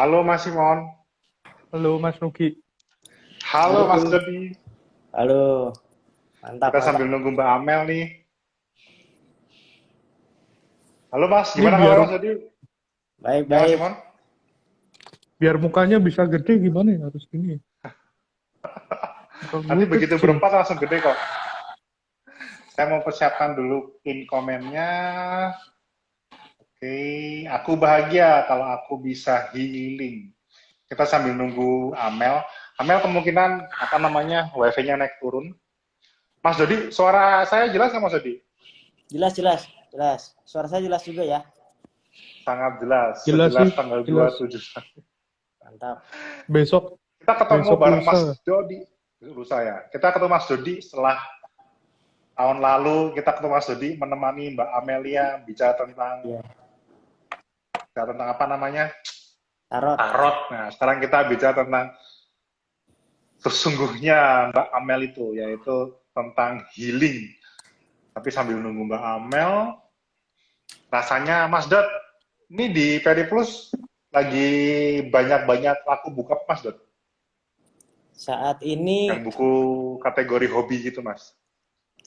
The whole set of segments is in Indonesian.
Halo Mas Simon. Halo Mas Nugi. Halo Mas Halo, Dodi. halo, mantap, Kita mantap. sambil nunggu Mbak Amel nih. Halo Mas, Ini gimana biar kabar Mas Dodi? Baik, Ya Mas baik. Simon? biar mukanya bisa gede gimana ya harus gini ya. Muka Nanti gue begitu kecil. berempat langsung gede kok. Saya mau persiapkan dulu pin komennya. Oke, aku bahagia kalau aku bisa healing. Kita sambil nunggu Amel. Amel kemungkinan apa namanya WiFi-nya naik turun. Mas Dodi, suara saya jelas nggak Mas Dodi? Jelas, jelas, jelas. Suara saya jelas juga ya. Sangat jelas, Jelas sejelas sih, tanggal jelas. 27. Mantap. Besok Kita ketemu besok bareng Mas lusa. Dodi. Lusa ya. Kita ketemu Mas Dodi setelah tahun lalu kita ketemu Mas Dodi menemani Mbak Amelia Ya, bicara tentang apa namanya? tarot. Tarot. Nah, sekarang kita bicara tentang sesungguhnya Mbak Amel itu, yaitu tentang healing. Tapi sambil nunggu Mbak Amel, rasanya Mas Dot, ini di Periplus lagi banyak-banyak laku buka Mas Dot, Saat yang ini buku kategori hobi gitu Mas.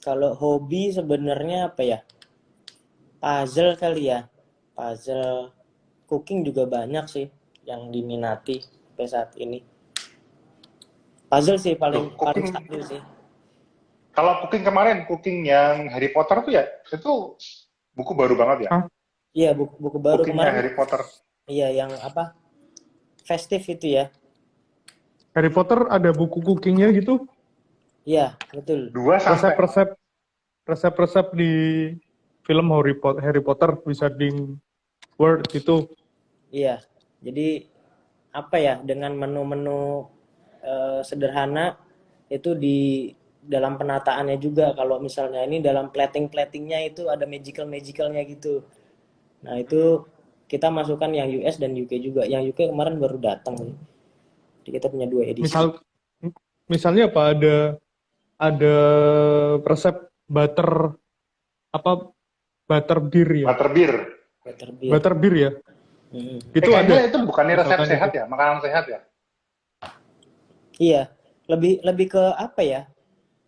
kalau hobi sebenarnya apa ya? Puzzle kali ya. Puzzle. Cooking juga banyak sih yang diminati sampai saat ini. Puzzle sih paling Loh, paling cooking, stabil sih. kalau cooking kemarin, cooking yang Harry Potter tuh ya, itu buku baru banget ya? Ah, Iya, buku baru Cookingnya kemarin. Harry Potter. Iya, yang apa? Festif itu ya. Harry Potter ada buku cookingnya gitu. Iya, betul. Dua sampai Resep-resep di film Harry Potter bisa di Word gitu. Iya. Jadi apa ya, dengan menu-menu sederhana itu di dalam penataannya juga, kalau misalnya ini dalam plating-platingnya itu ada magicalnya gitu. Nah itu kita masukkan yang US dan UK juga. Yang UK kemarin baru datang. Jadi kita punya 2 edisi. Misal misalnya apa ada resep butter apa butter beer ya. butterbeer. Butterbeer. Butter beer ya. Itu Kayaknya ada itu bukannya resep misalkan itu. sehat ya, makanan sehat ya? Iya, lebih lebih ke apa ya?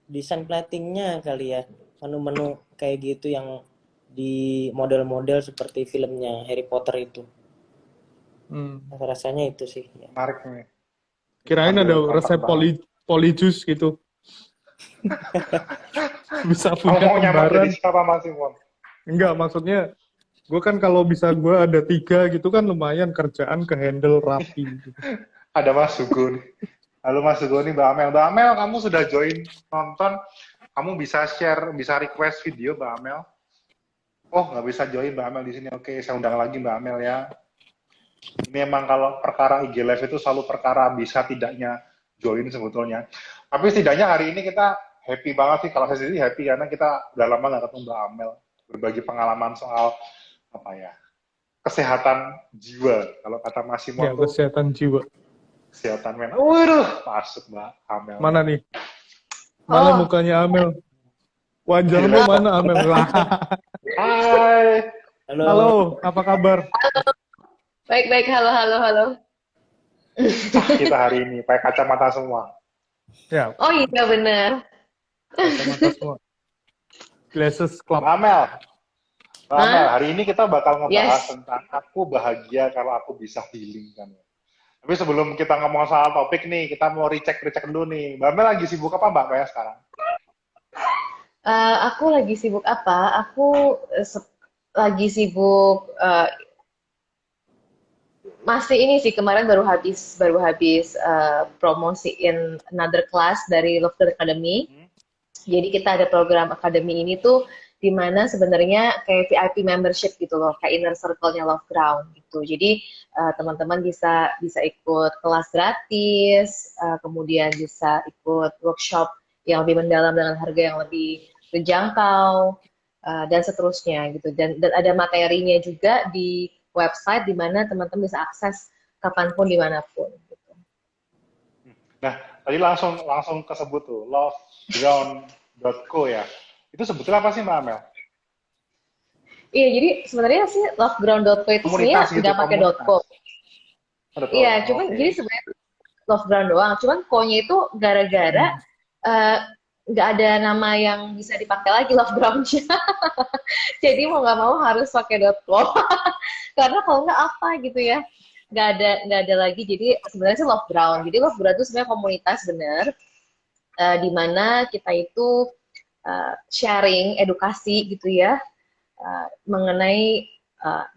Desain platingnya kali ya. Menu-menu kayak gitu yang di model-model seperti filmnya Harry Potter itu. Rasanya itu sih ya. Menarik nih. Kirain Sambil ada kontak resep banget. polyjuice gitu. Bisa Kamu punya mau nyamar jadi kembaran. siapa Mas Simon? Enggak, maksudnya gue kan kalau bisa gue ada 3 gitu kan lumayan kerjaan ke handle rapi gitu. Ada Mas Sugo nih. Halo Mas Sugo nih Mbak Amel. Mbak Amel, kamu sudah join nonton. Kamu bisa share, bisa request video Mbak Amel. Oh, nggak bisa join Mbak Amel di sini. Oke, saya undang lagi Mbak Amel ya. Ini emang kalau perkara IG Live itu selalu perkara bisa tidaknya join sebetulnya. Tapi setidaknya hari ini kita happy banget sih. Kalau saya sendiri happy karena kita udah lama nggak ketemu Mbak Amel. Berbagi pengalaman soal apa ya, kesehatan jiwa. Kalau kata Mas Ya, Simon tuh kesehatan jiwa. kesehatan mental. Waduh, masuk Mbak Amel nih. Mana nih? Mana Oh, mukanya Amel? Wajahmu Gila. mana Amel? Lah. Hai. Halo. Halo, apa kabar? baik-baik. Halo, halo, halo. Kita hari ini pakai kacamata semua. Ya, Oh iya bener. kacamata semua. Glasses Club. Mbak Amel, Mbak Amel, Hah? hari ini kita bakal ngebahas Yes. tentang aku bahagia kalau aku bisa healing kan ya. Tapi sebelum kita ngomong soal topik nih, kita mau recheck dulu nih. Mbak Amel lagi sibuk apa Mbak Mel sekarang? Aku lagi sibuk apa? Aku lagi sibuk masih ini sih, kemarin baru habis promosiin another class dari Love Academy. Jadi kita ada program akademi ini tuh di mana sebenarnya kayak VIP membership gitu loh, kayak inner circle-nya Love Ground gitu. Jadi teman-teman bisa ikut kelas gratis, kemudian bisa ikut workshop yang lebih mendalam dengan harga yang lebih terjangkau, dan seterusnya gitu. Dan ada materinya juga di website di mana teman-teman bisa akses kapanpun dimanapun. Gitu. Nah, tadi langsung kesebut tuh, loveground.co ya. Itu sebetulnya apa sih Mbak Amel? Iya, jadi sebenarnya sih loveground.co itu sebenarnya Komunitas gitu, nggak pakai komunitas. .co. Betul. Iya, cuman jadi sebenarnya love ground doang. Cuman ko-nya itu gara-gara eh, nggak ada nama yang bisa dipakai lagi love ground-nya. Jadi mau nggak mau harus pakai .com. Karena kalau nggak apa gitu ya. Nggak ada lagi. Jadi sebenarnya sih love ground. Jadi love ground itu sebenarnya komunitas bener. Di mana kita itu sharing, edukasi gitu ya. Mengenai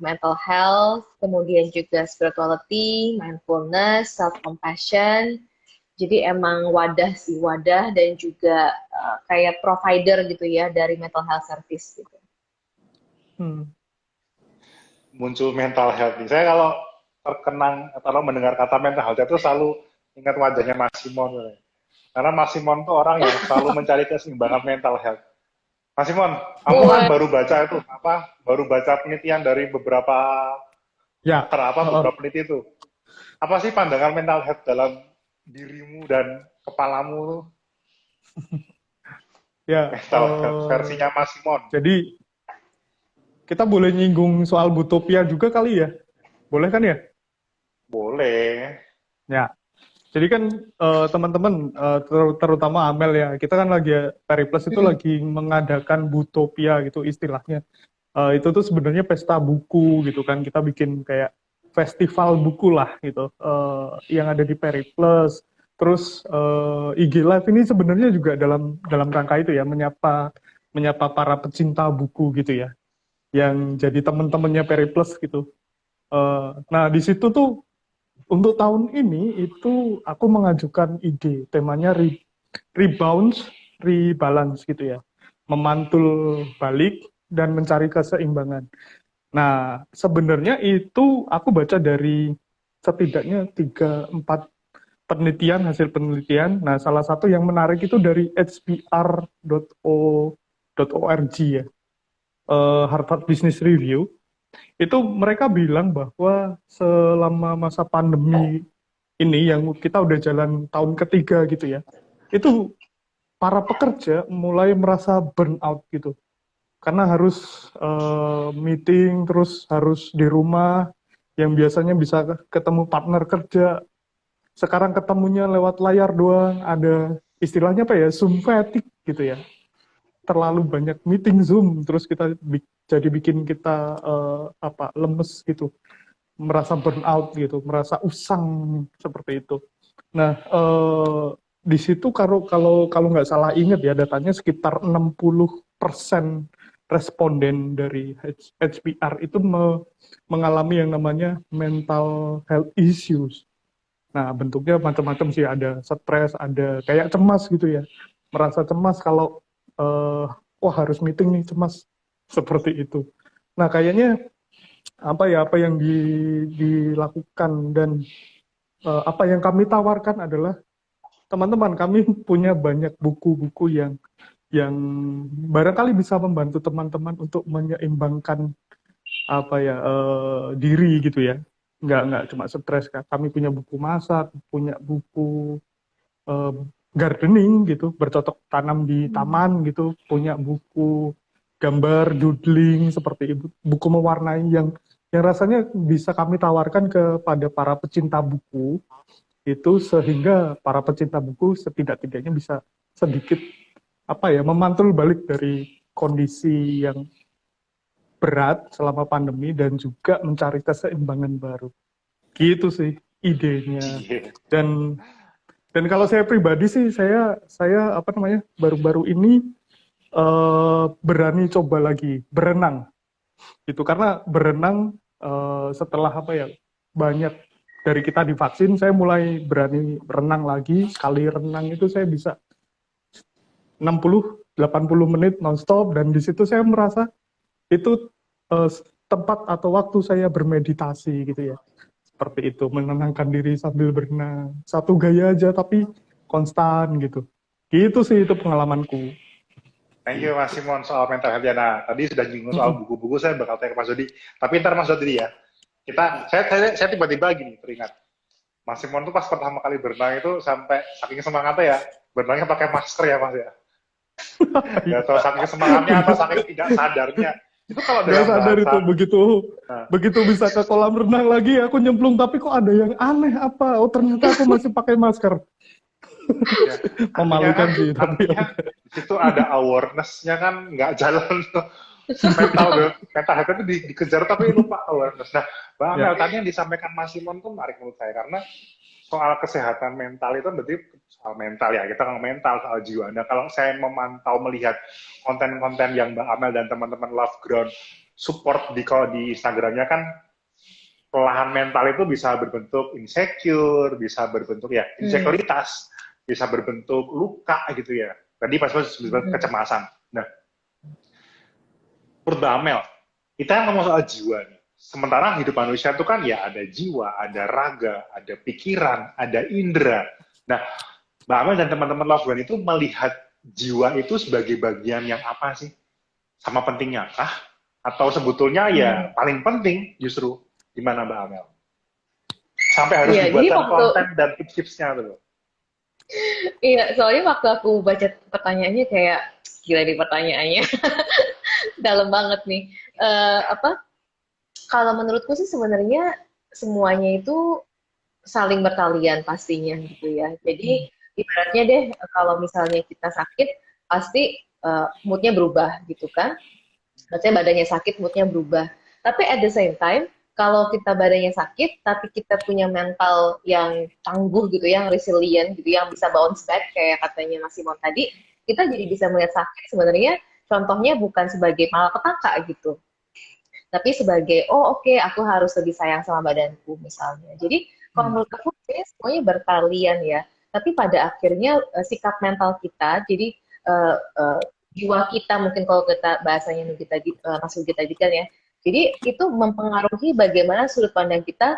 mental health, kemudian juga spirituality, mindfulness, self-compassion. Jadi emang wadah dan juga kayak provider gitu ya dari mental health service gitu. Muncul mental health nih. Saya kalau terkenang atau mendengar kata mental health itu selalu ingat wajahnya Mas Simon. Karena Mas Simon tuh orang yang selalu mencari keseimbangan mental health. Mas Simon, kamu kan baru baca penelitian dari beberapa beberapa peneliti itu. Apa sih pandangan mental health dalam dirimu dan kepalamu? Ya, mental health versinya Mas Simon. Jadi kita boleh nyinggung soal Butopia juga kali ya? Boleh kan ya? Boleh. Ya. Jadi kan teman-teman, terutama Amel ya, kita kan lagi Periplus itu lagi mengadakan Butopia gitu istilahnya. Itu tuh sebenarnya pesta buku gitu kan, kita bikin kayak festival buku lah gitu, yang ada di Periplus. Terus IG Live ini sebenarnya juga dalam rangka itu ya, menyapa para pecinta buku gitu ya, yang jadi teman-temannya Periplus gitu. Nah di situ tuh untuk tahun ini itu aku mengajukan ide, temanya rebalance gitu ya, memantul balik dan mencari keseimbangan. Nah sebenarnya itu aku baca dari setidaknya 3-4 hasil penelitian. Nah salah satu yang menarik itu dari hbr.org ya, Harvard Business Review. Itu mereka bilang bahwa selama masa pandemi ini yang kita udah jalan tahun ketiga gitu ya, itu para pekerja mulai merasa burnout gitu, karena harus meeting, terus harus di rumah, yang biasanya bisa ketemu partner kerja, sekarang ketemunya lewat layar doang, ada istilahnya apa ya, Zoom fatigue gitu ya, terlalu banyak meeting Zoom, terus kita jadi bikin kita lemes gitu, merasa burnout gitu, merasa usang seperti itu. Nah di situ kalau nggak salah ingat ya datanya, sekitar 60% responden dari HBR itu mengalami yang namanya mental health issues. Nah bentuknya macam-macam sih, ada stres, ada kayak cemas gitu ya, merasa cemas kalau wah harus meeting nih, cemas seperti itu. Nah kayaknya apa yang dilakukan dan apa yang kami tawarkan adalah, teman-teman, kami punya banyak buku-buku yang barangkali bisa membantu teman-teman untuk menyeimbangkan diri gitu ya. Nggak cuma stres kan. Kami punya buku masak, punya buku gardening gitu, bercocok tanam di taman gitu, punya buku gambar doodling seperti itu, buku mewarnai yang rasanya bisa kami tawarkan kepada para pecinta buku itu, sehingga para pecinta buku setidak-tidaknya bisa sedikit memantul balik dari kondisi yang berat selama pandemi dan juga mencari keseimbangan baru. Gitu sih idenya. Dan kalau saya pribadi sih, saya baru-baru ini berani coba lagi berenang gitu, karena berenang setelah banyak dari kita divaksin, saya mulai berani berenang lagi. Sekali renang itu saya bisa 60-80 menit nonstop, dan di situ saya merasa itu tempat atau waktu saya bermeditasi gitu ya. Seperti itu, menenangkan diri sambil berenang. Satu gaya aja tapi konstan gitu. Gitu sih itu pengalamanku. Thank you Mas Simon soal mental health. Nah, tadi sudah nyinggung soal buku-buku, saya bakal tanya ke Mas Dodi. Tapi ntar Mas Dodi ya. Saya tiba-tiba gini teringat. Mas Simon tuh pas pertama kali berenang itu sampai saking semangatnya ya, berenangnya pakai masker ya Mas ya. Ya, atau saking semangatnya atau saking tidak sadarnya Itu kalau Nggak dalam sadar bahasa, itu begitu nah, begitu bisa ke kolam renang lagi aku nyemplung tapi kok ada yang aneh apa? Oh ternyata aku masih pakai masker. ya, artinya kan, Memalukan sih tapi ya artinya udah. di situ ada awareness-nya kan nggak jalan tuh. Mental health itu dikejar tapi lupa awareness. Nah, Mbak Ya. Amel, tadi yang disampaikan Mas Simon tuh menarik menurut saya, karena soal kesehatan mental itu berarti soal mental ya, kita ngomong mental, soal jiwa. Nah, kalau saya memantau melihat konten-konten yang Mbak Amel dan teman-teman Love Ground support kalau di Instagramnya kan, kelelahan mental itu bisa berbentuk insecure, bisa berbentuk ya insekuritas, bisa berbentuk luka gitu ya. Tadi pas disebut kecemasan. Nah, menurut Mbak Amel, kita ngomong soal jiwa nih. Sementara hidup manusia itu kan ya ada jiwa, ada raga, ada pikiran, ada indera. Nah, Mbak Amel dan teman-teman Love One itu melihat jiwa itu sebagai bagian yang apa sih? Sama pentingnya kah? Atau sebetulnya ya paling penting justru gimana Mbak Amel? Sampai harus Iya, jadi dibuatkan waktu konten dan tips-tipsnya tuh. iya, soalnya waktu aku baca pertanyaannya kayak gila nih pertanyaannya. Dalam banget nih. Apa? Kalau menurutku sih sebenarnya semuanya itu saling berkalian pastinya gitu ya. Jadi ibaratnya deh kalau misalnya kita sakit pasti moodnya berubah gitu kan. Maksudnya badannya sakit, moodnya berubah. Tapi at the same time, kalau kita badannya sakit, tapi kita punya mental yang tangguh gitu, yang resilient gitu, yang bisa bounce back kayak katanya Mas Simon tadi, kita jadi bisa melihat sakit sebenarnya contohnya bukan sebagai malapetaka gitu, tapi sebagai oh oke, aku harus lebih sayang sama badanku misalnya. Jadi kalau menurut aku semuanya berkalian ya. Tapi pada akhirnya sikap mental kita, jadi uh, uh, jiwa kita mungkin kalau kita bahasanya kita masuk kita kan ya. Jadi itu mempengaruhi bagaimana sudut pandang kita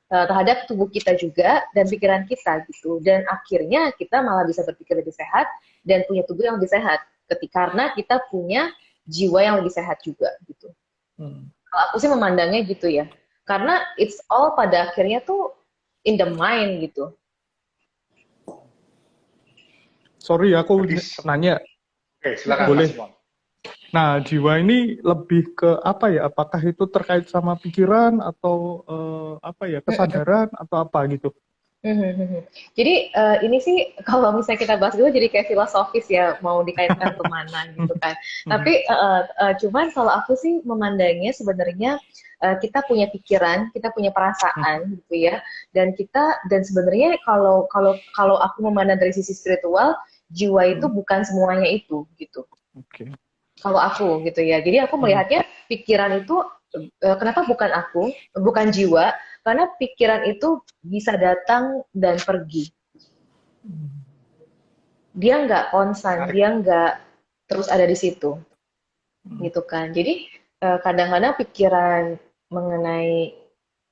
terhadap tubuh kita juga dan pikiran kita gitu. Dan akhirnya kita malah bisa berpikir lebih sehat dan punya tubuh yang lebih sehat. Karena kita punya jiwa yang lebih sehat juga gitu. Kalau aku sih memandangnya gitu ya. Karena it's all pada akhirnya tuh in the mind gitu. Sorry aku Jadi, nanya. Oke, silakan Boleh. Mas Simon. Nah, jiwa ini lebih ke apa ya? Apakah itu terkait sama pikiran atau apa ya, kesadaran atau apa gitu? Jadi ini sih kalau misalnya kita bahas dulu jadi kayak filosofis ya, mau dikaitkan kemana gitu kan. Tapi cuman kalau aku sih memandangnya sebenarnya kita punya pikiran, kita punya perasaan gitu ya, dan sebenarnya kalau aku memandang dari sisi spiritual, jiwa itu bukan semuanya itu gitu. Oke. Kalau aku gitu ya. Jadi aku melihatnya pikiran itu kenapa bukan jiwa, karena pikiran itu bisa datang dan pergi. Dia nggak konstan, dia nggak terus ada di situ, gitu kan. Jadi kadang-kadang pikiran mengenai,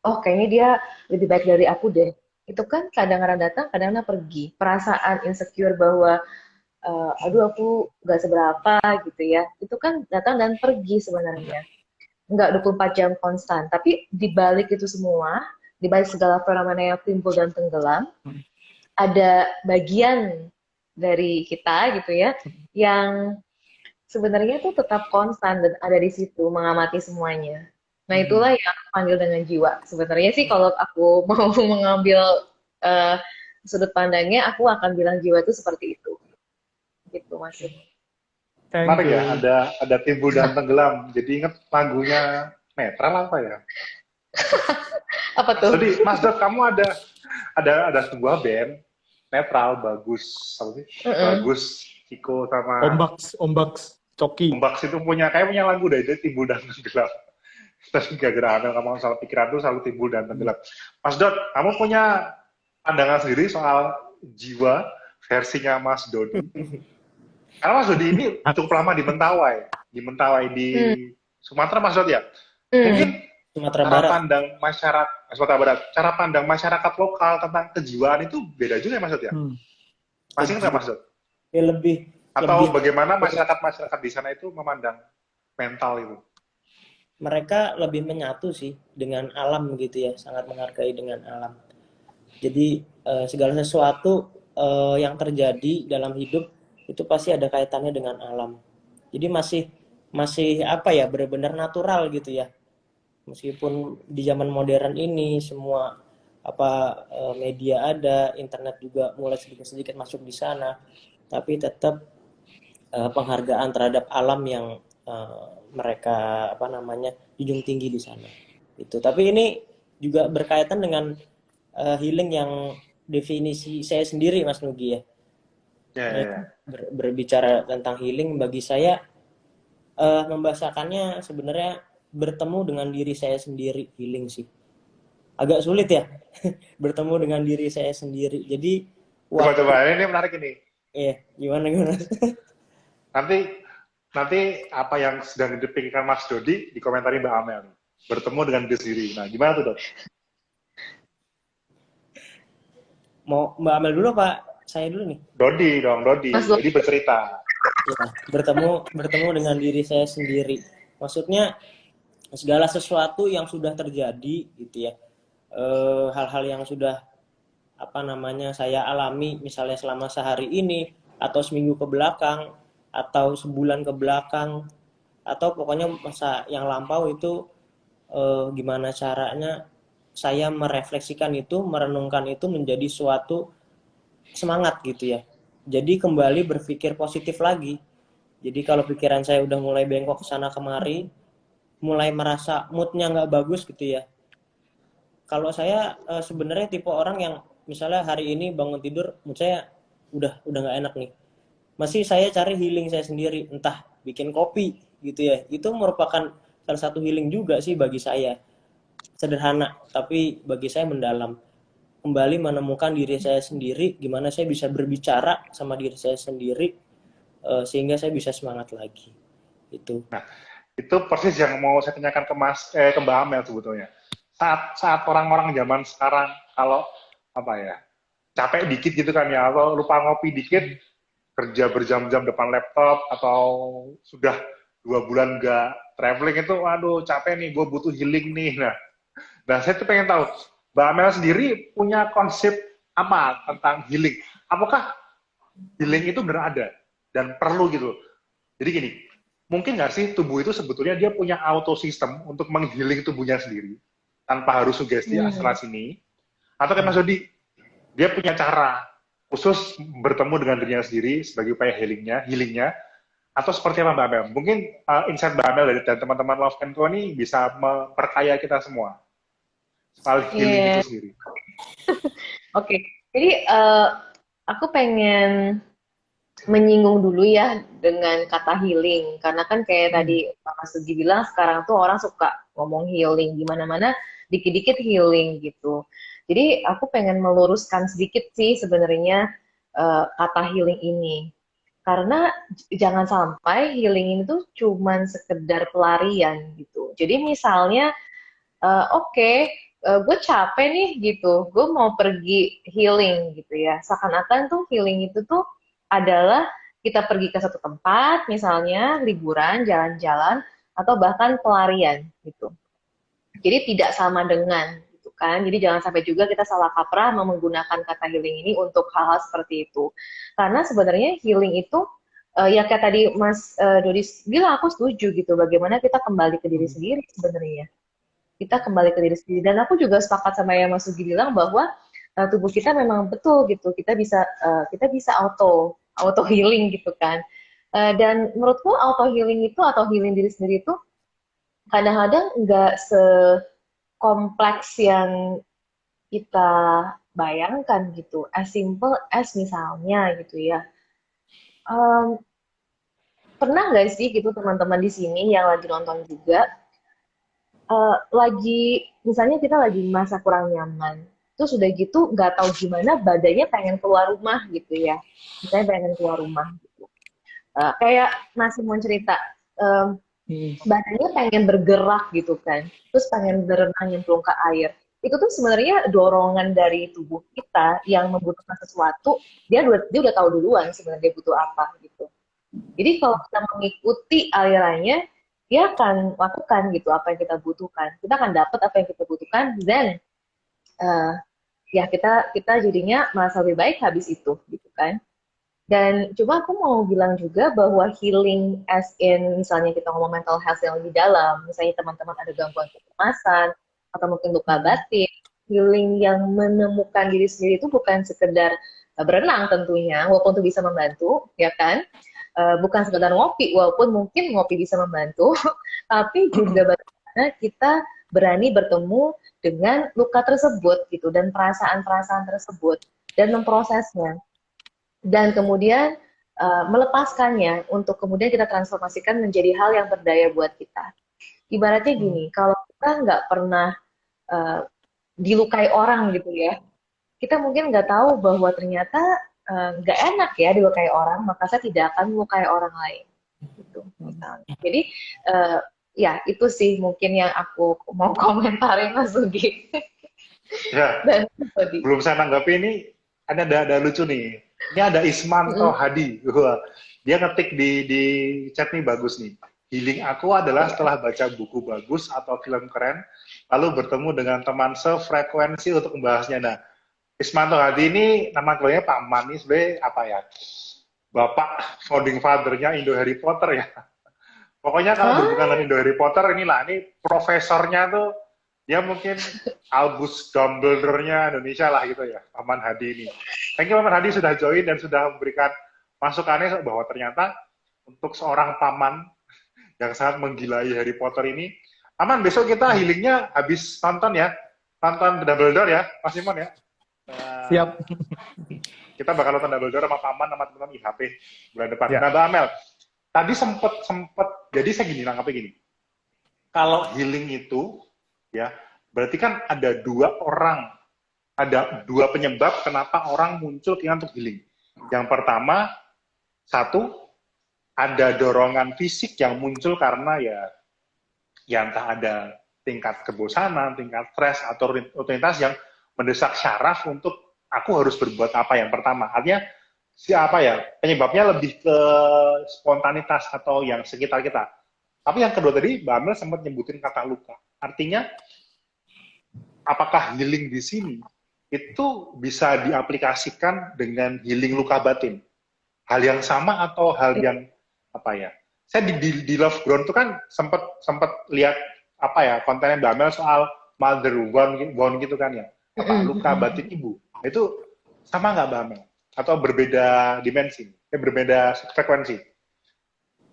oh kayaknya dia lebih baik dari aku deh, itu kan kadang-kadang datang, kadang-kadang pergi. Perasaan insecure bahwa aduh aku nggak seberapa gitu ya, itu kan datang dan pergi sebenarnya. Nggak 24 jam konstan, tapi di balik itu semua, di balik segala fenomena yang timbul dan tenggelam, ada bagian dari kita gitu ya, yang sebenarnya tuh tetap konstan dan ada di situ mengamati semuanya. Nah itulah yang aku panggil dengan jiwa. Sebenarnya sih kalau aku mau mengambil sudut pandangnya, aku akan bilang jiwa itu seperti itu. Gitu Mas. Menarik ya, ada timbul dan tenggelam. Jadi inget lagunya Netral apa ya? Apa tuh? Jadi Mas Dot, kamu ada sebuah band Netral, bagus, apa sih? Bagus, Ciko sama Ombaks, Coki. Ombaks itu punya lagu deh, itu timbul dan tenggelam. Terus gara-gara kamu soal pikiran tuh selalu timbul dan tenggelam. Mas Dot, kamu punya pandangan sendiri soal jiwa versinya Mas Dodi? Karena Mas Dodi ini cukup lama di Mentawai di Sumatera, Mas Dodi ya. Mungkin cara pandang masyarakat Sumatera Barat, cara pandang masyarakat lokal tentang kejiwaan itu beda juga ya Mas Dodi ya. Masih nggak Mas Dodi? Ya lebih. Atau bagaimana masyarakat di sana itu memandang mental itu? Mereka lebih menyatu sih dengan alam gitu ya, sangat menghargai dengan alam. Jadi segala sesuatu yang terjadi dalam hidup itu pasti ada kaitannya dengan alam. Jadi masih masih apa ya, benar-benar natural gitu ya. Meskipun di zaman modern ini semua media ada, internet juga mulai sedikit-sedikit masuk di sana, tapi tetap penghargaan terhadap alam yang mereka junjung tinggi di sana. Itu. Tapi ini juga berkaitan dengan healing yang definisi saya sendiri, Mas Nugi ya. Ya, ya, ya. Berbicara tentang healing bagi saya, membahasakannya sebenarnya bertemu dengan diri saya sendiri, healing sih. Agak sulit ya, bertemu dengan diri saya sendiri. Jadi Coba-coba, ini menarik ini. Gimana? Nanti apa yang sedang dipikirkan Mas Dodi dikomentari Mbak Amel. Bertemu dengan diri sendiri. Nah, gimana tuh, Dok? Mau Mbak Amel dulu Pak? Saya dulu nih. Dodi. Jadi bercerita. Ya, bertemu dengan diri saya sendiri. Maksudnya segala sesuatu yang sudah terjadi gitu ya. Hal-hal yang sudah saya alami misalnya selama sehari ini atau seminggu ke belakang atau sebulan ke belakang atau pokoknya masa yang lampau itu, gimana caranya saya merefleksikan itu, merenungkan itu menjadi suatu semangat gitu ya. Jadi kembali berpikir positif lagi. Jadi kalau pikiran saya udah mulai bengkok ke sana kemari, mulai merasa moodnya nggak bagus gitu ya. Kalau saya sebenarnya tipe orang yang misalnya hari ini bangun tidur, mood saya udah nggak enak nih. Masih saya cari healing saya sendiri, entah bikin kopi gitu ya. Itu merupakan salah satu healing juga sih bagi saya. Sederhana, tapi bagi saya mendalam. Kembali menemukan diri saya sendiri, gimana saya bisa berbicara sama diri saya sendiri, sehingga saya bisa semangat lagi. Itu. Nah, itu persis yang mau saya tanyakan ke Mbak Amel sebetulnya. Saat orang-orang zaman sekarang kalau capek dikit gitu kan ya, atau lupa ngopi dikit, kerja berjam-jam depan laptop atau sudah 2 bulan nggak traveling itu, waduh capek nih, gue butuh healing nih. Nah, saya tuh pengen tahu, Mbak Amel sendiri punya konsep apa tentang healing? Apakah healing itu benar ada dan perlu gitu? Jadi gini, mungkin nggak sih tubuh itu sebetulnya dia punya auto system untuk menghealing tubuhnya sendiri tanpa harus sugesti sana sini? Atau kan Mas Dodi, dia punya cara khusus bertemu dengan dirinya sendiri sebagai upaya healingnya, atau seperti apa Mbak Amel? Mungkin insight Mbak Amel dan teman-teman Love and Co ini bisa memperkaya kita semua soal healing itu sendiri. Oke, jadi aku pengen menyinggung dulu ya dengan kata healing, karena kan kayak tadi Pak Sugi bilang sekarang tuh orang suka ngomong healing, di mana-mana dikit-dikit healing gitu. Jadi aku pengen meluruskan sedikit sih sebenarnya kata healing ini, karena jangan sampai healing ini tuh cuman sekedar pelarian gitu. Jadi misalnya gue capek nih gitu, gue mau pergi healing gitu ya. Seakan-akan tuh healing itu tuh adalah kita pergi ke satu tempat, misalnya liburan, jalan-jalan, atau bahkan pelarian gitu. Jadi tidak sama dengan gitu kan. Jadi jangan sampai juga kita salah kaprah menggunakan kata healing ini untuk hal-hal seperti itu. Karena sebenarnya healing itu ya kayak tadi Mas Dodi bilang, aku setuju gitu. Bagaimana kita kembali ke diri sendiri sebenarnya. Kita kembali ke diri sendiri. Dan aku juga sepakat sama yang Mas Sugi bilang bahwa tubuh kita memang betul gitu. Kita bisa auto healing gitu kan. Dan menurutku auto healing itu atau healing diri sendiri itu kadang-kadang nggak sekompleks yang kita bayangkan gitu. As simple as misalnya gitu ya. Pernah nggak sih gitu teman-teman di sini yang lagi nonton juga, misalnya kita lagi masa kurang nyaman, terus udah gitu nggak tahu gimana badannya pengen keluar rumah gitu ya, misalnya pengen keluar rumah gitu. Kayak masih mau cerita, badannya pengen bergerak gitu kan, terus pengen berenang nyemplung ke air. Itu tuh sebenarnya dorongan dari tubuh kita yang membutuhkan sesuatu, dia udah tahu duluan sebenarnya dia butuh apa gitu. Jadi kalau kita mengikuti alirannya, dia akan lakukan gitu apa yang kita butuhkan. Kita akan dapat apa yang kita butuhkan, then ya kita jadinya merasa lebih baik habis itu gitu kan. Dan cuma aku mau bilang juga bahwa healing as in misalnya kita ngomong mental health yang lebih dalam, misalnya teman-teman ada gangguan kecemasan atau mungkin luka batin, healing yang menemukan diri sendiri itu bukan sekedar berenang tentunya, walaupun itu bisa membantu, ya kan? Bukan sekedar ngopi, walaupun mungkin ngopi bisa membantu, tapi juga bagaimana kita berani bertemu dengan luka tersebut gitu dan perasaan-perasaan tersebut dan memprosesnya. Dan kemudian melepaskannya untuk kemudian kita transformasikan menjadi hal yang berdaya buat kita. Ibaratnya gini, kalau kita nggak pernah dilukai orang gitu ya, kita mungkin nggak tahu bahwa ternyata nggak enak ya dilukai orang, maka saya tidak akan melukai orang lain. Gitu, misalnya. Jadi ya itu sih mungkin yang aku mau komentarin Mas Sugi. Ya, Dan belum saya tanggapi ini, ada lucu nih. Ini ada Ismanto Hadi. Wah, dia ngetik di chat nih bagus nih. Healing aku adalah setelah baca buku bagus atau film keren, lalu bertemu dengan teman sefrekuensi untuk membahasnya. Nah, Ismanto Hadi ini nama keluarganya Paman, ini sebenarnya apa ya? Bapak founding father-nya Indo Harry Potter ya. Pokoknya kalau berhubungan dengan Indo Harry Potter inilah, ini profesornya tuh, ya mungkin Albus Dumbledore-nya Indonesia lah gitu ya, Paman Hadi ini. Thank you Paman Hadi sudah join dan sudah memberikan masukannya bahwa ternyata untuk seorang paman yang sangat menggilai Harry Potter ini, Paman besok kita healingnya habis nonton ya, nonton Dumbledore ya, Mas Simon ya. Siap. Kita bakal nonton Dumbledore sama Paman sama teman-teman IHP bulan depan. Ya. Nah Mbak Amel, tadi sempet, jadi saya gini, nanggapnya gini. Kalau healing itu, ya, berarti kan ada dua penyebab kenapa orang muncul keinginan untuk healing. Yang pertama, satu, ada dorongan fisik yang muncul karena ya entah ada tingkat kebosanan, tingkat stres, atau rutinitas yang mendesak syaraf untuk aku harus berbuat apa yang pertama. Artinya, penyebabnya lebih ke spontanitas atau yang sekitar kita. Tapi yang kedua tadi, Mbak Amel sempat nyebutin kata luka. Artinya, apakah healing di sini itu bisa diaplikasikan dengan healing luka batin? Hal yang sama atau hal yang apa ya? Saya di Love Ground itu kan sempat lihat kontennya Mbak Amel soal mother wound gitu kan ya. Apa luka batin ibu. Itu sama nggak Mbak Amel? Atau berbeda dimensi? Berbeda frekuensi?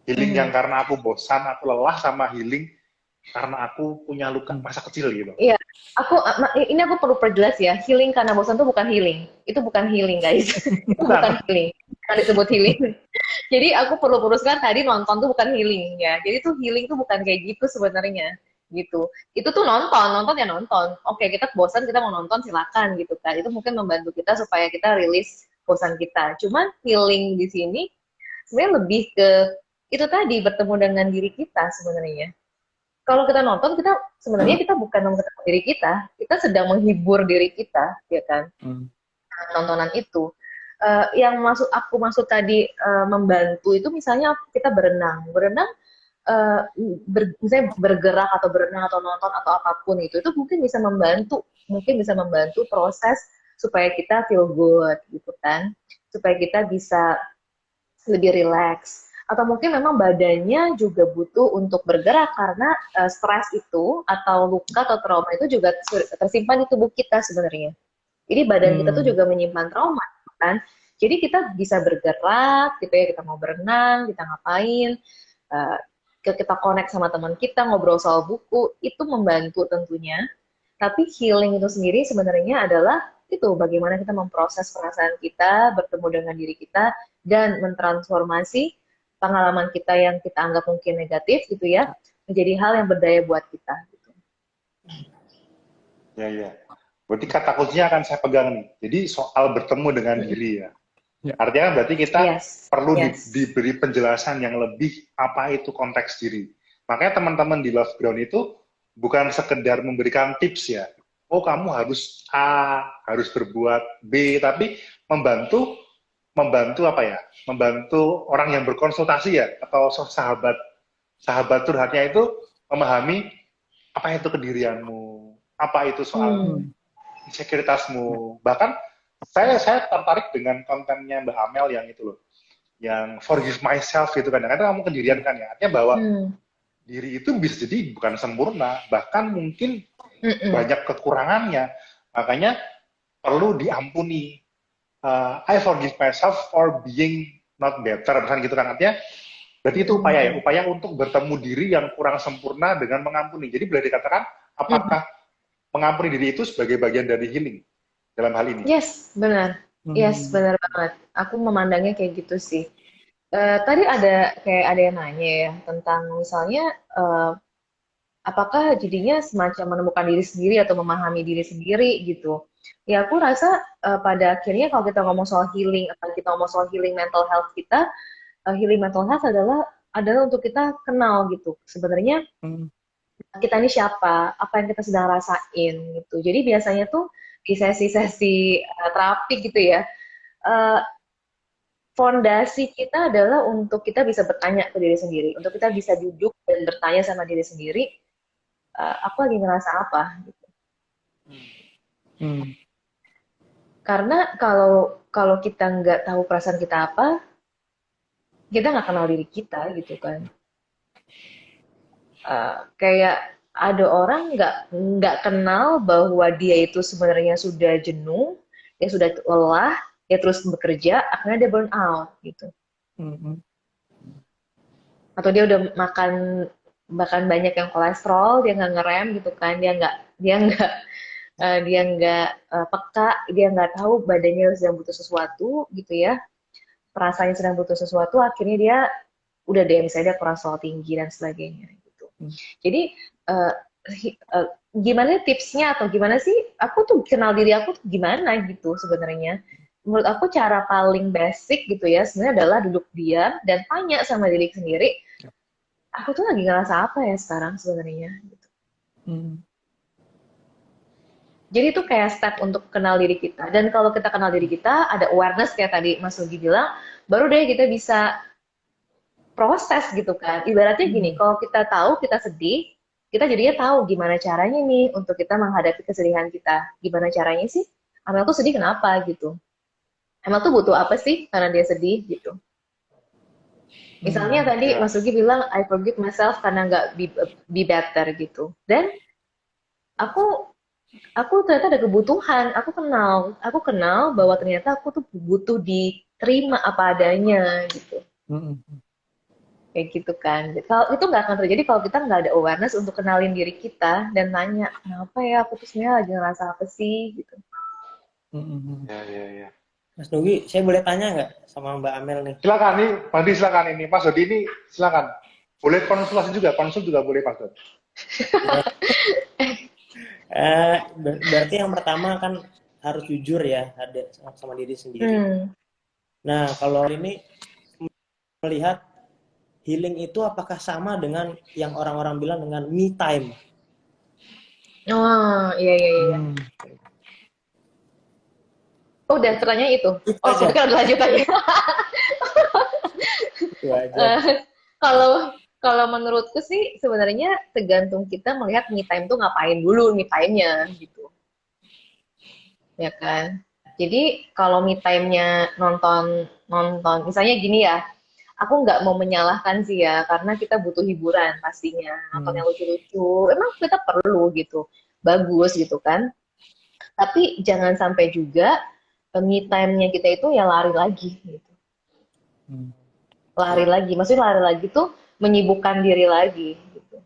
Healing yang karena aku bosan, aku lelah, sama healing karena aku punya luka masa kecil gitu. Iya, ini aku perlu perjelas ya. Healing karena bosan itu bukan healing. Itu bukan healing, guys. Itu bukan healing. Bukan disebut healing. Jadi aku perlu luruskan tadi nonton tuh bukan healing ya. Jadi tuh healing tuh bukan kayak gitu sebenarnya. Gitu. Itu tuh nonton ya nonton. Oke, kita bosan, kita mau nonton silakan gitu kan. Itu mungkin membantu kita supaya kita rilis bosan kita. Cuman healing di sini sebenarnya lebih ke itu tadi bertemu dengan diri kita sebenarnya. Kalau kita nonton, sebenarnya kita bukan mengenal diri kita sedang menghibur diri kita, ya kan? Nontonan itu. Yang aku maksud tadi membantu itu misalnya kita berenang, misalnya bergerak atau berenang atau nonton atau apapun itu mungkin bisa membantu proses supaya kita feel good, gitu kan? Supaya kita bisa lebih relax. Atau mungkin memang badannya juga butuh untuk bergerak karena stres itu atau luka atau trauma itu juga tersimpan di tubuh kita sebenarnya. Jadi badan kita tuh juga menyimpan trauma, kan? Jadi kita bisa bergerak, gitu ya, kita mau berenang, kita ngapain, kita connect sama teman kita, ngobrol soal buku, itu membantu tentunya. Tapi healing itu sendiri sebenarnya adalah itu bagaimana kita memproses perasaan kita, bertemu dengan diri kita, dan mentransformasi pengalaman kita yang kita anggap mungkin negatif gitu ya, menjadi hal yang berdaya buat kita. Gitu. Ya. Berarti kata kuncinya akan saya pegang nih. Jadi soal bertemu dengan diri ya. Artinya berarti kita perlu diberi penjelasan yang lebih apa itu konteks diri. Makanya teman-teman di Love Ground itu bukan sekedar memberikan tips ya. Oh kamu harus A, harus berbuat B, tapi membantu orang yang berkonsultasi ya, atau sahabat curhatnya itu memahami apa itu kedirianmu, apa itu soal insekuritasmu, bahkan saya tertarik dengan kontennya Mbak Amel yang itu loh, yang forgive myself gitu kan. Karena kamu kendirian kan ya. Artinya bahwa diri itu bisa jadi bukan sempurna, bahkan mungkin banyak kekurangannya. Makanya perlu diampuni. I forgive myself for being not better, misalnya gitu kan. Artinya berarti itu upaya untuk bertemu diri yang kurang sempurna dengan mengampuni. Jadi boleh dikatakan apakah mengampuni diri itu sebagai bagian dari healing dalam hal ini? Yes, benar. Yes, benar banget. Aku memandangnya kayak gitu sih. Tadi ada yang nanya ya tentang misalnya apakah jadinya semacam menemukan diri sendiri atau memahami diri sendiri gitu. Ya aku rasa pada akhirnya kalau kita ngomong soal healing atau kita ngomong soal healing mental health kita, healing mental health adalah untuk kita kenal gitu. Sebenarnya kita ini siapa, apa yang kita sedang rasain gitu. Jadi biasanya tuh di sesi-sesi terapi gitu ya, fondasi kita adalah untuk kita bisa bertanya ke diri sendiri, untuk kita bisa duduk dan bertanya sama diri sendiri, aku lagi ngerasa apa gitu. Karena kalau kita nggak tahu perasaan kita apa, kita nggak kenal diri kita gitu kan. Kayak ada orang nggak kenal bahwa dia itu sebenarnya sudah jenuh, dia sudah lelah, dia terus bekerja, akhirnya dia burn out gitu. Atau dia udah makan banyak yang kolesterol, dia nggak ngerem gitu kan, dia nggak peka, dia nggak tahu badannya sedang butuh sesuatu gitu ya, perasaannya sedang butuh sesuatu, akhirnya dia udah deh misalnya dia kolesterol tinggi dan sebagainya gitu. Jadi gimana tipsnya atau gimana sih aku tuh kenal diri aku tuh gimana gitu sebenarnya. Menurut aku cara paling basic gitu ya sebenarnya adalah duduk diam dan tanya sama diri sendiri, aku tuh lagi ngerasa apa ya sekarang sebenarnya gitu. Jadi itu kayak step untuk kenal diri kita. Dan kalau kita kenal diri kita, ada awareness kayak tadi Mas Nugi bilang, baru deh kita bisa proses gitu kan. Ibaratnya gini, kalau kita tahu kita sedih, kita jadinya tahu gimana caranya nih untuk kita menghadapi kesedihan kita. Gimana caranya sih? Amel tuh sedih kenapa gitu. Amel tuh butuh apa sih karena dia sedih gitu. Misalnya tadi Mas Nugi bilang, I forgive myself karena nggak be better gitu. Dan aku ternyata ada kebutuhan, aku kenal bahwa ternyata aku tuh butuh diterima apa adanya gitu. Kayak gitu kan. Kalau itu nggak akan terjadi kalau kita nggak ada awareness untuk kenalin diri kita dan nanya, kenapa ya aku tuh sebenarnya lagi ngerasa apa sih gitu. Ya. Mas Nugi, saya boleh tanya nggak sama Mbak Amel nih? Silakan nih, Bandi silakan ini. Mas Dodi ini silakan. Boleh konsultasi juga, konsul juga boleh Mas Dodi. Berarti yang pertama kan harus jujur ya ada sama diri sendiri. Nah kalau ini melihat healing itu apakah sama dengan yang orang-orang bilang dengan me time? Oh iya. Oh, udah pertanyaan itu. Oh, kita udah lanjut aja. Kalau menurutku sih sebenarnya tergantung kita melihat me time tuh ngapain dulu me time-nya gitu. Ya kan? Jadi kalau me time-nya nonton misalnya gini ya. Aku nggak mau menyalahkan sih ya karena kita butuh hiburan pastinya. Nonton yang lucu-lucu. Emang kita perlu gitu. Bagus gitu kan. Tapi jangan sampai juga me time-nya kita itu ya lari lagi gitu. Lari lagi. Maksudnya lari lagi tuh menyibukkan diri lagi gitu.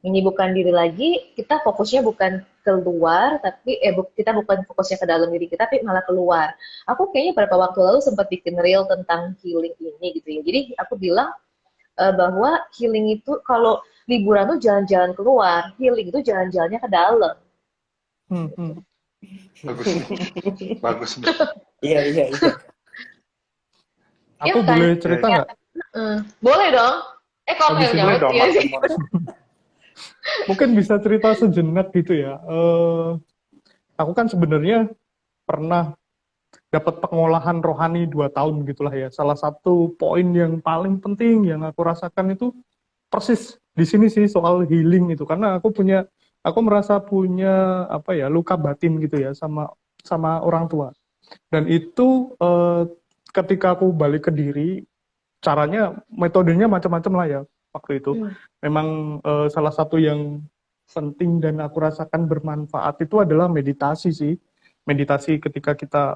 Menyibukkan diri lagi, kita fokusnya bukan keluar tapi kita bukan fokusnya ke dalam diri kita tapi malah keluar. Aku kayaknya beberapa waktu lalu sempat bikin reel tentang healing ini gitu ya. Jadi aku bilang bahwa healing itu kalau liburan tuh jalan-jalan keluar, healing itu jalan-jalannya ke dalam. Bagus. Iya. Aku boleh cerita nggak? Boleh dong. Kalau Habis boleh dong, Mas. Mungkin bisa cerita sejenak gitu ya. Aku kan sebenarnya pernah dapat pengolahan rohani 2 tahun gitulah ya. Salah satu poin yang paling penting yang aku rasakan itu persis di sini sih soal healing itu. Karena aku merasa punya luka batin gitu ya sama sama orang tua. Dan itu ketika aku balik ke diri, metodenya macam-macam lah ya waktu itu. Memang salah satu yang penting dan aku rasakan bermanfaat itu adalah meditasi sih. Meditasi ketika kita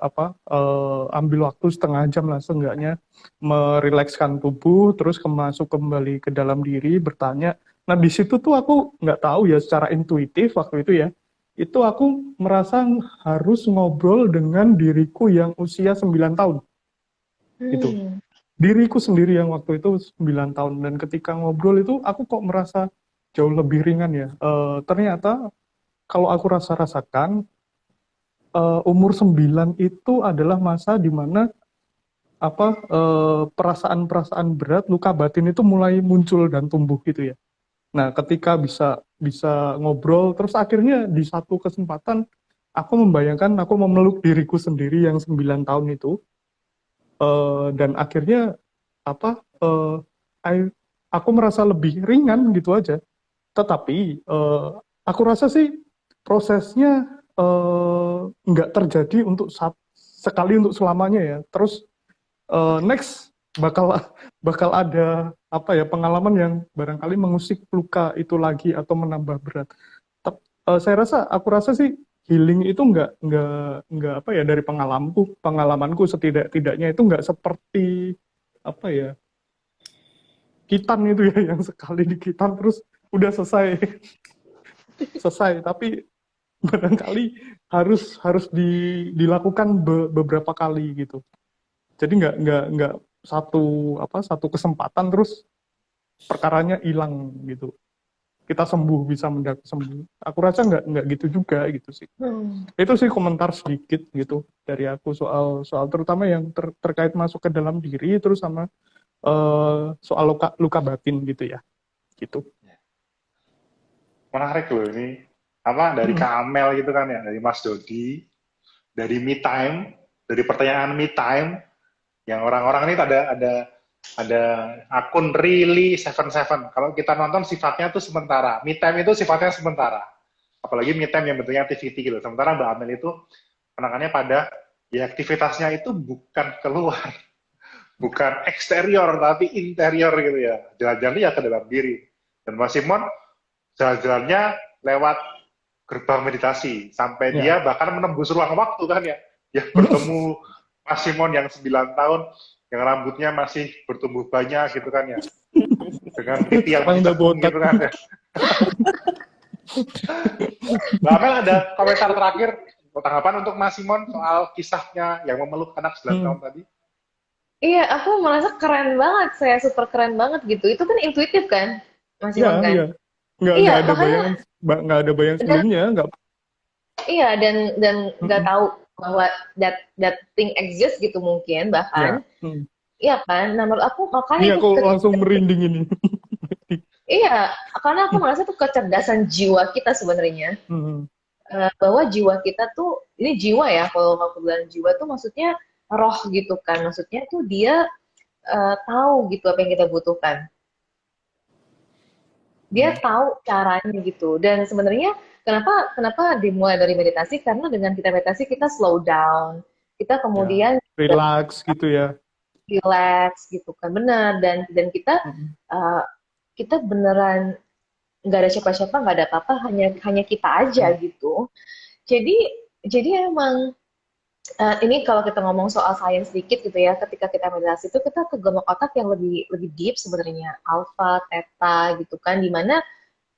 ambil waktu setengah jam lah seenggaknya merilekskan tubuh, terus masuk kembali ke dalam diri, bertanya. Nah di situ tuh aku nggak tahu ya secara intuitif waktu itu ya, itu aku merasa harus ngobrol dengan diriku yang usia 9 tahun. Gitu. Diriku sendiri yang waktu itu 9 tahun, dan ketika ngobrol itu aku kok merasa jauh lebih ringan ya. Ternyata kalau aku rasakan umur 9 itu adalah masa di mana perasaan-perasaan berat, luka batin itu mulai muncul dan tumbuh gitu ya. Nah, ketika bisa ngobrol, terus akhirnya di satu kesempatan aku membayangkan aku memeluk diriku sendiri yang 9 tahun itu, dan akhirnya aku merasa lebih ringan gitu aja. Tetapi aku rasa sih prosesnya nggak terjadi untuk sekali untuk selamanya ya. Terus next bakal ada pengalaman yang barangkali mengusik luka itu lagi atau menambah berat. Aku rasa sih healing itu nggak dari pengalamanku setidaknya itu nggak seperti kitan itu ya, yang sekali dikitan terus udah selesai, tapi barangkali harus dilakukan beberapa kali gitu. Jadi nggak satu kesempatan terus perkaranya hilang gitu. Kita bisa mendapat sembuh. Aku rasa nggak gitu juga gitu sih. Itu sih komentar sedikit gitu dari aku soal terutama yang terkait masuk ke dalam diri, terus sama soal luka batin gitu ya. Gitu. Menarik loh ini. Dari Kak Amel gitu kan ya, dari Mas Dodi, dari Me Time, dari pertanyaan Me Time, yang orang-orang ini ada akun Really77. Kalau kita nonton sifatnya tuh sementara. Me Time itu sifatnya sementara. Apalagi Me Time yang bentuknya activity gitu. Sementara Mbak Amel itu penekanannya pada ya aktivitasnya itu bukan keluar, bukan eksterior, tapi interior gitu ya. Jalan-jalan ya ke dalam diri. Dan Mas Simon jalan-jalannya lewat gerbang meditasi sampai dia bahkan menembus ruang waktu kan ya. Ya bertemu Mas Simon yang 9 tahun yang rambutnya masih bertumbuh banyak gitu kan ya. Dengan pipi yang masih cekung gitu kan ya. Mbak Amel ada komentar terakhir tanggapan untuk Mas Simon soal kisahnya yang memeluk anak 9 tahun tadi? Iya, aku merasa keren banget, saya super keren banget gitu. Itu kan intuitif kan, Mas Simon kan? Iya. Nggak ada bayang sebelumnya, nggak. Iya, dan nggak tahu bahwa that thing exists gitu mungkin bahkan. Iya kan? Nah, menurut aku makanya ini aku langsung merinding ini. Iya, karena aku merasa tuh kecerdasan jiwa kita sebenarnya. Bahwa jiwa kita tuh, ini jiwa ya, kalau aku bilang jiwa tuh maksudnya roh gitu kan. Maksudnya tuh dia tahu gitu apa yang kita butuhkan. Dia tahu caranya gitu. Dan sebenarnya kenapa dimulai dari meditasi? Karena dengan kita meditasi kita slow down, kita kemudian relax gitu ya. Relax gitu kan, benar. Dan kita kita beneran nggak ada siapa-siapa, nggak ada apa-apa, hanya kita aja gitu. Jadi emang ini kalau kita ngomong soal sains sedikit gitu ya, ketika kita meditasi itu kita ke gelombang otak yang lebih deep sebenarnya, alpha, theta gitu kan, dimana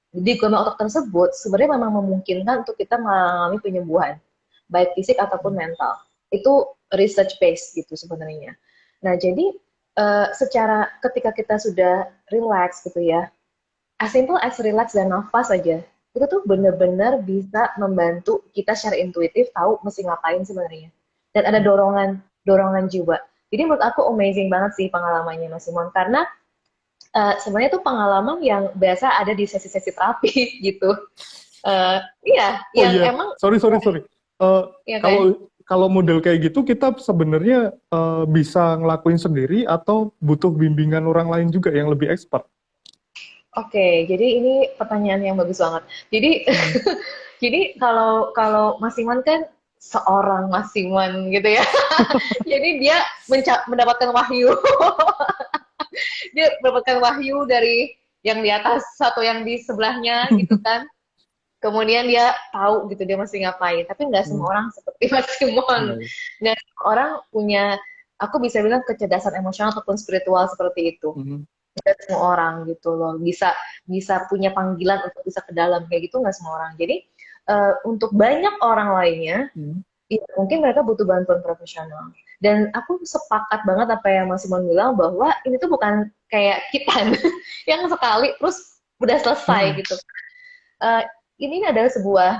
di gelombang otak tersebut sebenarnya memang memungkinkan untuk kita mengalami penyembuhan, baik fisik ataupun mental. Itu research based gitu sebenarnya. Nah jadi secara ketika kita sudah relax gitu ya, as simple as relax dan nafas aja, itu tuh benar-benar bisa membantu kita secara intuitif tahu mesti ngapain sebenarnya. Dan ada dorongan jiwa. Jadi menurut aku amazing banget sih pengalamannya Mas Simon, karena sebenarnya itu pengalaman yang biasa ada di sesi-sesi terapi gitu. Emang. Sorry. Kalau model kayak gitu kita sebenarnya bisa ngelakuin sendiri atau butuh bimbingan orang lain juga yang lebih expert? Oke, jadi ini pertanyaan yang bagus banget. Jadi, jadi kalau Mas Simon kan seorang Mas Simon gitu ya. Jadi dia mendapatkan wahyu. Dia mendapatkan wahyu dari yang di atas atau yang di sebelahnya gitu kan. Kemudian dia tahu gitu dia mesti ngapain. Tapi nggak semua orang seperti Mas Simon. Nggak semua orang punya, aku bisa bilang kecerdasan emosional ataupun spiritual seperti itu. Nggak semua orang gitu loh. Bisa punya panggilan untuk bisa ke dalam kayak gitu nggak semua orang. Jadi untuk banyak orang lainnya, ya, mungkin mereka butuh bantuan profesional. Dan aku sepakat banget apa yang Mas Simon bilang bahwa ini tuh bukan kayak kita yang sekali terus udah selesai gitu. Ini adalah sebuah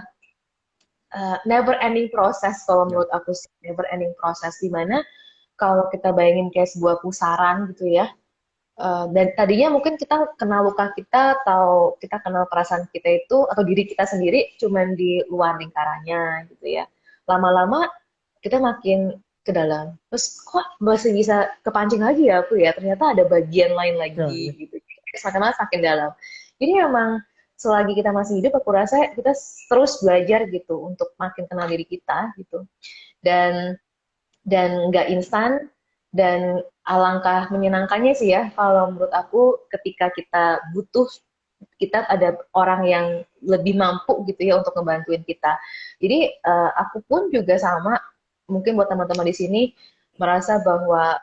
never ending process kalau menurut aku sih, never ending process di mana kalau kita bayangin kayak sebuah pusaran gitu ya. Dan tadinya mungkin kita kenal luka kita atau kita kenal perasaan kita itu atau diri kita sendiri cuman di luar lingkarannya gitu ya. Lama-lama kita makin ke dalam. Terus kok masih bisa kepancing lagi ya aku ya? Ternyata ada bagian lain lagi gitu. Semakin semakin dalam. Jadi memang selagi kita masih hidup, aku rasa kita terus belajar gitu untuk makin kenal diri kita gitu. Dan nggak instan, dan alangkah menyenangkannya sih ya kalau menurut aku ketika kita butuh, kita ada orang yang lebih mampu gitu ya untuk ngebantuin kita. Jadi aku pun juga sama, mungkin buat teman-teman di sini merasa bahwa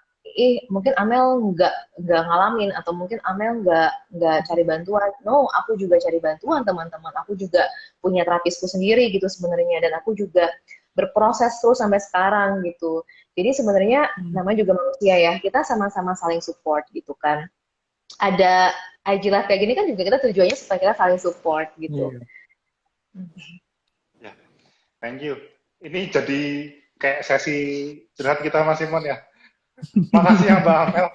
mungkin Amel nggak ngalamin atau mungkin Amel nggak cari bantuan. No, aku juga cari bantuan teman-teman. Aku juga punya terapisku sendiri gitu sebenarnya, dan aku juga berproses terus sampai sekarang gitu. Jadi sebenarnya namanya juga manusia ya, kita sama-sama saling support gitu kan. Ada IG Live kayak gini kan juga kita tujuannya supaya kita saling support gitu. Ya, thank you. Ini jadi kayak sesi curhat kita Mas Simon ya. Makasih ya Mbak Amel.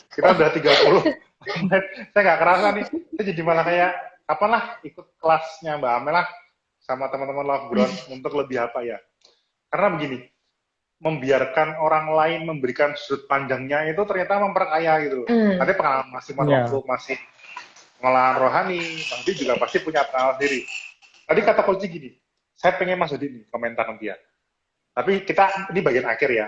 Kita udah 30 menit. Saya nggak kerasa nih. Saya jadi malah kayak, kapan lah ikut kelasnya Mbak Amel lah sama teman-teman Love Ground untuk lebih apa ya. Karena begini, membiarkan orang lain memberikan sudut pandangnya itu ternyata memperkaya gitu. Nanti pengalaman Mas Simon waktu masih pengalaman rohani, nanti juga pasti punya pengalaman sendiri. Tadi kata kunci gini, saya pengen Mas Dodi nih komentar nanti ya. Tapi kita, ini bagian akhir ya.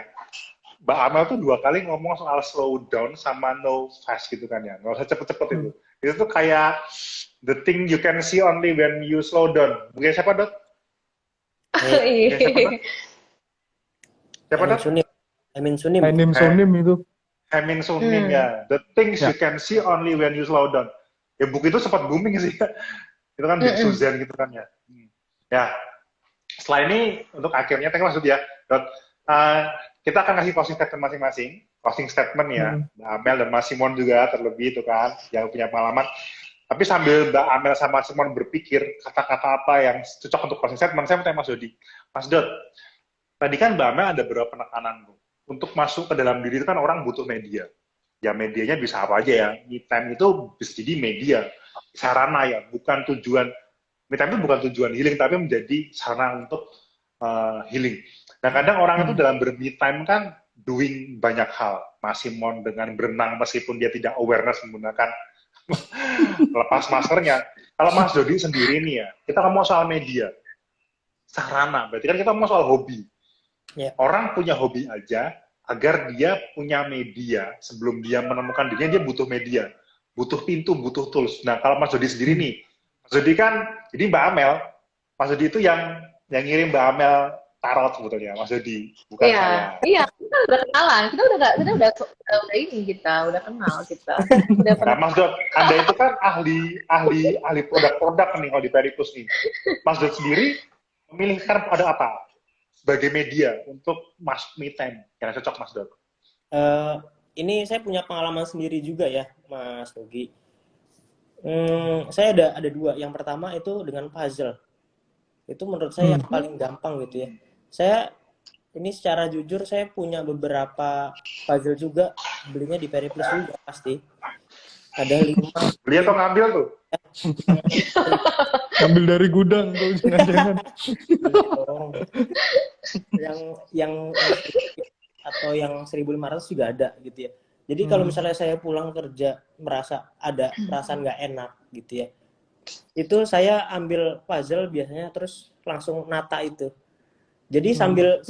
Mbak Amel tuh 2 kali ngomong soal slow down sama no fast gitu kan ya. Nggak usah cepet-cepet itu. Itu tuh kayak the thing you can see only when you slow down. Mungkin siapa, Dot? Siapa, Dot? Emin Sunim itu. Emin Sunim ya. The things you can see only when you slow down. Ya buku itu sempat booming sih. Itu kan Big Susan gitu kan ya. Ya. Setelah ini untuk akhirnya, thank you Mas Dodi ya. Dot. Kita akan kasih closing statement masing-masing, closing statement ya, Mbak Amel dan Mas Simon juga terlebih itu kan, yang punya pengalaman. Tapi sambil Mbak Amel sama Simon berpikir kata-kata apa yang cocok untuk closing statement, saya mau tanya Mas Dodi. Mas Dot, tadi kan Mbak Amel ada beberapa penekanan untuk masuk ke dalam diri itu kan orang butuh media. Ya medianya bisa apa aja ya, me time itu bisa jadi media, sarana ya, bukan tujuan, me time itu bukan tujuan healing, tapi menjadi sarana untuk healing. Nah kadang orang itu dalam ber-me time kan doing banyak hal. Mas Simon dengan berenang meskipun dia tidak awareness menggunakan lepas maskernya. Kalau Mas Dodi sendiri nih ya, kita ngomong soal media. Sarana, berarti kan kita ngomong soal hobi. Orang punya hobi aja agar dia punya media. Sebelum dia menemukan dirinya, dia butuh media. Butuh pintu, butuh tools. Nah kalau Mas Dodi sendiri nih, Mas Dodi kan, jadi Mbak Amel, Mas Dodi itu yang ngirim Mbak Amel tarot sebetulnya, Mas Dodi, bukan saya. Iya, kita udah kenalan, kita udah udah kenal kita. Nah, Mas Dot, Anda itu kan ahli produk-produk nih kalau di Periplus nih. Mas Dot sendiri memilihkan ada apa sebagai media untuk masuk me time yang cocok Mas Dot? Ini saya punya pengalaman sendiri juga ya, Mas Nugi. Saya ada 2. Yang pertama itu dengan puzzle. Itu menurut saya yang paling gampang gitu ya. Saya ini secara jujur saya punya beberapa puzzle juga, belinya di Periplus juga pasti. Ada 5. Beli atau ngambil tuh? Ngambil dari gudang tuh jangan-jangan. yang atau yang 1.500 juga ada gitu ya. Jadi kalau misalnya saya pulang kerja merasa ada perasaan nggak enak gitu ya, itu saya ambil puzzle biasanya terus langsung nata itu. Jadi sambil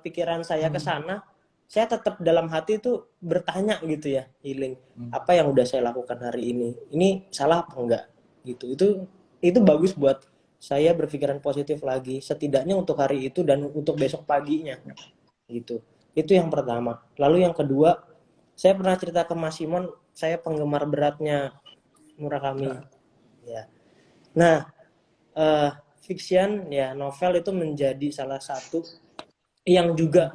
pikiran saya ke sana, saya tetap dalam hati itu bertanya gitu ya, healing. Apa yang udah saya lakukan hari ini? Ini salah apa enggak? Gitu. Itu bagus buat saya berpikiran positif lagi, setidaknya untuk hari itu dan untuk besok paginya. Gitu. Itu yang pertama. Lalu yang kedua, saya pernah cerita ke Mas Simon, saya penggemar beratnya Murakami. Ya. Nah, fiction ya, novel itu menjadi salah satu yang juga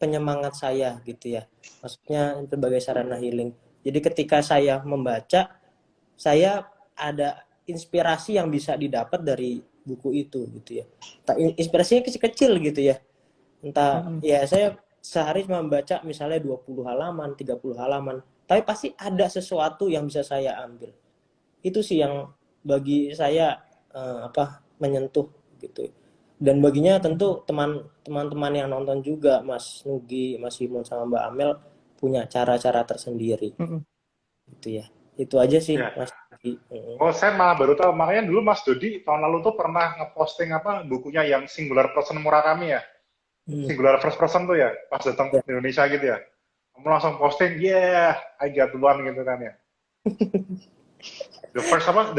penyemangat saya gitu ya. Maksudnya sebagai sarana healing. Jadi ketika saya membaca, saya ada inspirasi yang bisa didapat dari buku itu gitu ya. Inspirasinya kecil-kecil gitu ya. Entah ya saya sehari cuma membaca misalnya 20 halaman, 30 halaman, tapi pasti ada sesuatu yang bisa saya ambil. Itu sih yang bagi saya menyentuh gitu. Dan baginya tentu teman-teman yang nonton juga, Mas Nugi, Mas Simon sama Mbak Amel punya cara-cara tersendiri. Gitu ya. Itu aja sih, Ya. Mas Nugi. Oh, saya malah baru tahu. Makanya dulu Mas Dodi tahun lalu tuh pernah ngeposting bukunya yang Singular Person Murakami ya. Singular First Person tuh ya, pas datang ke Indonesia gitu ya. Kamu langsung posting, I got one gitu kan ya. The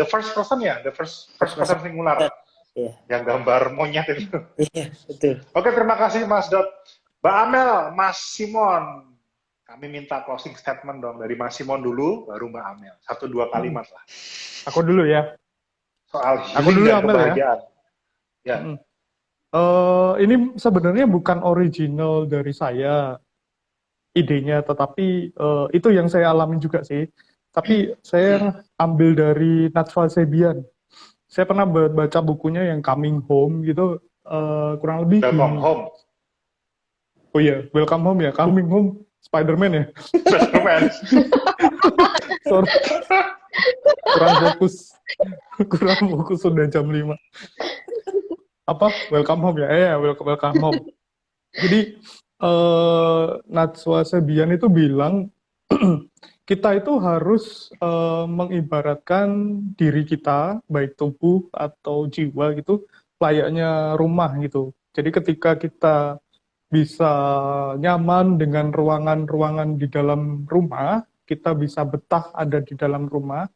first person ya, the first person singular. Yeah. Yang gambar monyet itu. Iya, betul. Oke, terima kasih Mas Dot. Mbak Amel, Mas Simon, kami minta closing statement dong dari Mas Simon dulu, baru Mbak Amel. 1-2 kalimat lah. Aku dulu ya. Soal Aku dulu dan Amel kebahagiaan. Ya. Ini sebenarnya bukan original dari saya idenya, tetapi itu yang saya alami juga sih. Tapi saya ambil dari Najwa Sebian. Saya pernah baca bukunya yang Coming Home gitu, kurang lebih Welcome gini. Home. Oh iya, Welcome Home ya, Coming Home, Spider-Man ya. Spider-Man. Sorry. Kurang fokus sudah jam 5. Apa? Welcome Home ya? Welcome Home. Jadi Najwa Sebian itu bilang kita itu harus mengibaratkan diri kita, baik tubuh atau jiwa gitu, layaknya rumah gitu. Jadi ketika kita bisa nyaman dengan ruangan-ruangan di dalam rumah, kita bisa betah ada di dalam rumah,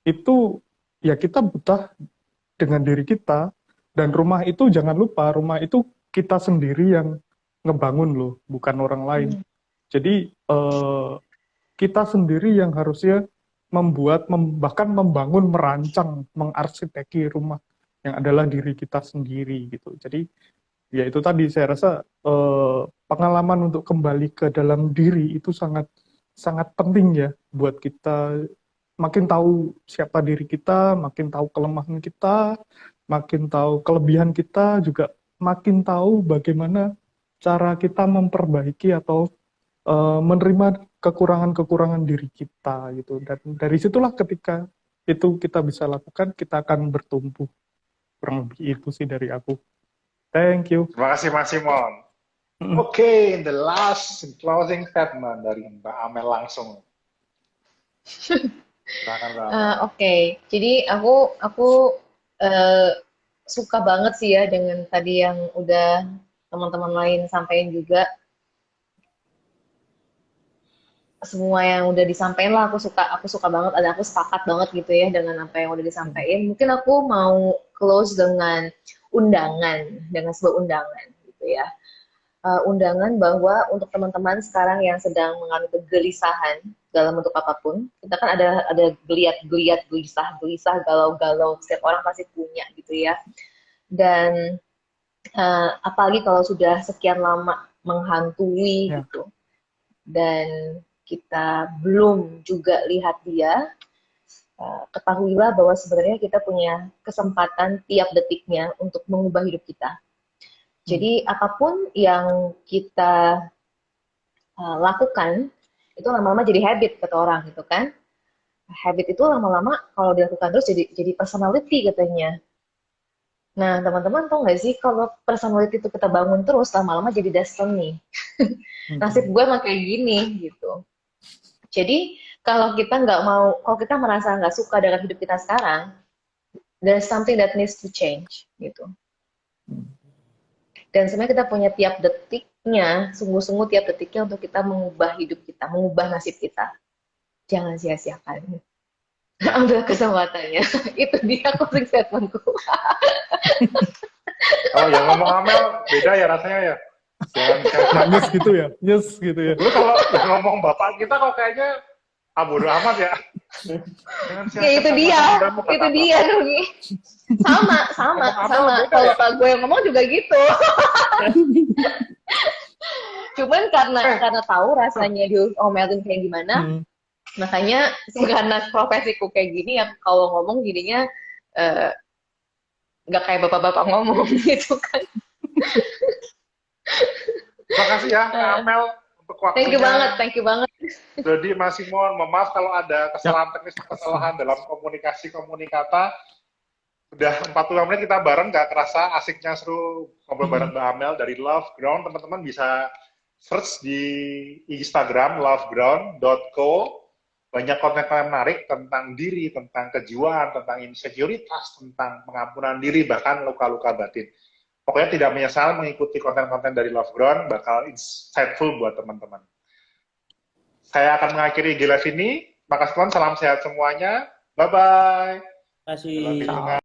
itu ya kita betah dengan diri kita. Dan rumah itu jangan lupa, rumah itu kita sendiri yang ngebangun loh, bukan orang lain. Jadi kita sendiri yang harusnya membuat, bahkan membangun, merancang, mengarsiteki rumah yang adalah diri kita sendiri gitu. Jadi ya itu tadi saya rasa pengalaman untuk kembali ke dalam diri itu sangat sangat penting ya buat kita makin tahu siapa diri kita, makin tahu kelemahan kita, makin tahu kelebihan kita, juga makin tahu bagaimana cara kita memperbaiki atau menerima kekurangan-kekurangan diri kita gitu. Dan dari situlah ketika itu kita bisa lakukan, kita akan bertumbuh. Kurang lebih itu sih dari aku. Thank you. Terima kasih Mas Simon. Oke, the last closing statement dari Mbak Amel langsung. Oke, jadi aku suka banget sih ya dengan tadi yang udah teman-teman lain sampaikan juga. Semua yang udah disampaikan lah aku suka banget, ada aku sepakat banget gitu ya dengan apa yang udah disampaikan. Mungkin aku mau close dengan sebuah undangan gitu ya. Undangan bahwa untuk teman-teman sekarang yang sedang mengalami kegelisahan dalam bentuk apapun, kita kan ada geliat, gelisah, galau-galau, setiap orang pasti punya gitu ya. Dan apalagi kalau sudah sekian lama menghantui gitu, dan kita belum juga lihat dia, ketahuilah bahwa sebenarnya kita punya kesempatan tiap detiknya untuk mengubah hidup kita. Jadi apapun yang kita lakukan, itu lama-lama jadi habit kata orang gitu kan. Habit itu lama-lama kalau dilakukan terus jadi personality katanya. Nah teman-teman tahu nggak sih kalau personality itu kita bangun terus, lama-lama jadi destiny. Nasib gue mah kayak gini gitu. Jadi kalau kita merasa nggak suka dengan hidup kita sekarang, there's something that needs to change gitu. Dan sebenarnya kita punya tiap detiknya, sungguh-sungguh tiap detiknya untuk kita mengubah hidup kita, mengubah nasib kita. Jangan sia-siakan. Ambil kesempatannya. Itu dia closing statementku. Kalau yang ngomong Amel beda ya rasanya ya. Jangan kayak Nyes gitu ya, nyes gitu ya. dulu kalau yang ngomong bapak kita kok kayaknya bodo amat ya. Jangan Ya itu dia, itu dia Nugi. Sama. Kalau Pak gue yang ngomong juga gitu. Cuman karena tahu rasanya diomelin kayak gimana, makanya karena profesiku kayak gini ya kalau ngomong jadinya nggak kayak bapak-bapak ngomong gitu kan. Terima kasih ya Kak Amel untuk waktunya. Thank you banget. Jadi masih mohon maaf kalau ada kesalahan teknis, kesalahan dalam komunikasi komunikata. Udah 40 menit kita bareng, gak kerasa asiknya seru ngobrol bareng Mbak Amel dari Love Ground. Teman-teman bisa search di Instagram loveground.co. Banyak konten-konten menarik tentang diri, tentang kejiwaan, tentang insekuritas, tentang pengampunan diri, bahkan luka-luka batin. Pokoknya tidak menyesal mengikuti konten-konten dari Love Ground, bakal insightful buat teman-teman. Saya akan mengakhiri Gila sini. Makasih Tuhan, salam sehat semuanya. Bye-bye. Terima kasih.